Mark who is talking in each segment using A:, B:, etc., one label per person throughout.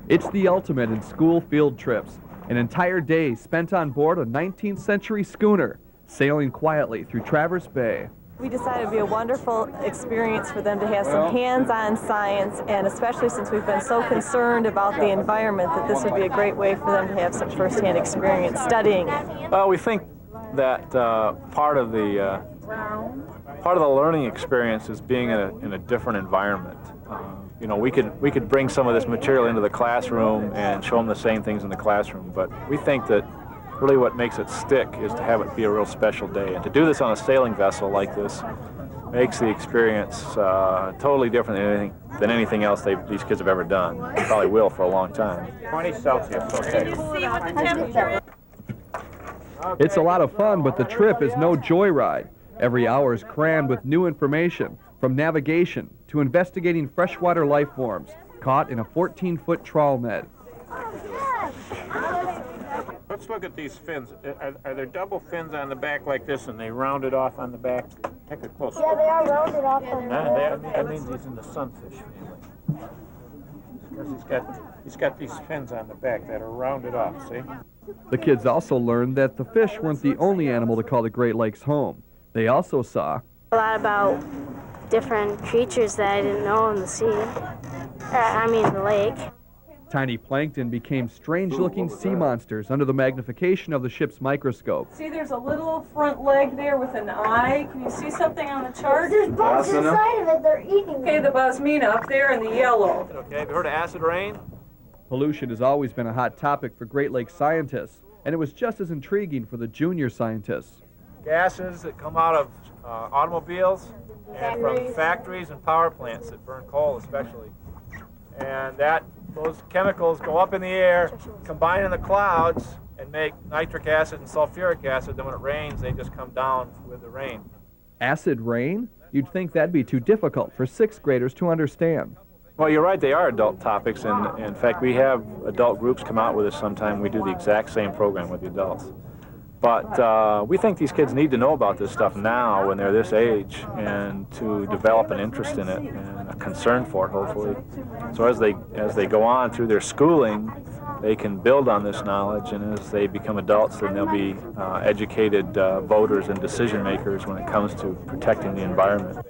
A: It's the ultimate in school field trips, an entire day spent on board a 19th century schooner, sailing quietly through Traverse Bay.
B: We decided it would be a wonderful experience for them to have some hands-on science, and especially since we've been so concerned about the environment, that this would be a great way for them to have some first-hand experience studying it.
C: Well, we think that part of the learning experience is being in a different environment. You know, we could bring some of this material into the classroom and show them the same things in the classroom, but we think that really what makes it stick is to have it be a real special day. And to do this on a sailing vessel like this makes the experience totally different than anything else these kids have ever done. They probably will for a long time. 20 Celsius, okay.
A: It's a lot of fun, but the trip is no joyride. Every hour is crammed with new information, from navigation to investigating freshwater life forms caught in a 14-foot trawl net.
D: Let's look at these fins. Are there double fins on the back like this, and they rounded off on the back? Take a close look.
E: Yeah, they are rounded off on the back.
D: That means he's in the sunfish family. Because he's got these fins on the back that are rounded off, see?
A: The kids also learned that the fish weren't the only animal to call the Great Lakes home. They also saw
E: a lot about different creatures that I didn't know in the sea. The lake.
A: tiny plankton became strange-looking sea monsters under the magnification of the ship's microscope.
B: See, there's a little front leg there with an eye. Can you see something on the chart?
E: There's bugs inside of it. They're eating
B: Okay, the bosmina up there in the yellow.
C: Okay, have you heard of acid rain?
A: Pollution has always been a hot topic for Great Lakes scientists, and it was just as intriguing for the junior scientists.
C: Gases that come out of automobiles and from factories and power plants that burn coal especially. And those chemicals go up in the air, combine in the clouds, and make nitric acid and sulfuric acid. Then when it rains, they just come down with the rain.
A: Acid rain? You'd think that'd be too difficult for sixth graders to understand.
C: Well, you're right, they are adult topics, and in fact, we have adult groups come out with us sometime. We do the exact same program with the adults. But we think these kids need to know about this stuff now when they're this age, and to develop an interest in it and a concern for it, hopefully. So as they go on through their schooling, they can build on this knowledge, and as they become adults, then they'll be educated voters and decision makers when it comes to protecting the environment.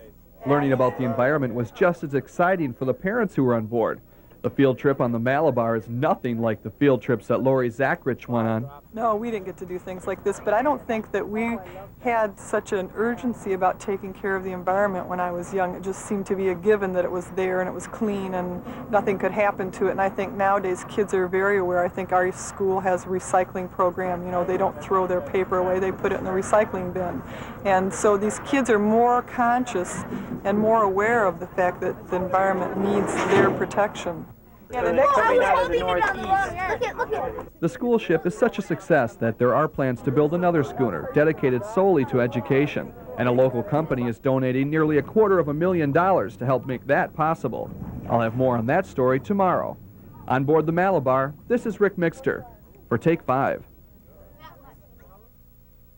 A: Learning about the environment was just as exciting for the parents who were on board. The field trip on the Malabar is nothing like the field trips that Lori Zachrich went on.
F: No, we didn't get to do things like this, but I don't think that we had such an urgency about taking care of the environment when I was young. It just seemed to be a given that it was there and it was clean and nothing could happen to it. And I think nowadays kids are very aware. I think our school has a recycling program. You know, they don't throw their paper away, they put it in the recycling bin. And so these kids are more conscious and more aware of the fact that the environment needs their protection.
B: Yeah, the next
E: I was
B: out of
E: holding
B: the
E: it on the
B: northeast.
E: wrong end. Look at.
A: The school ship is such a success that there are plans to build another schooner dedicated solely to education, and a local company is donating nearly $250,000 to help make that possible. I'll have more on that story tomorrow. On board the Malabar, this is Ric Mixter for Take 5.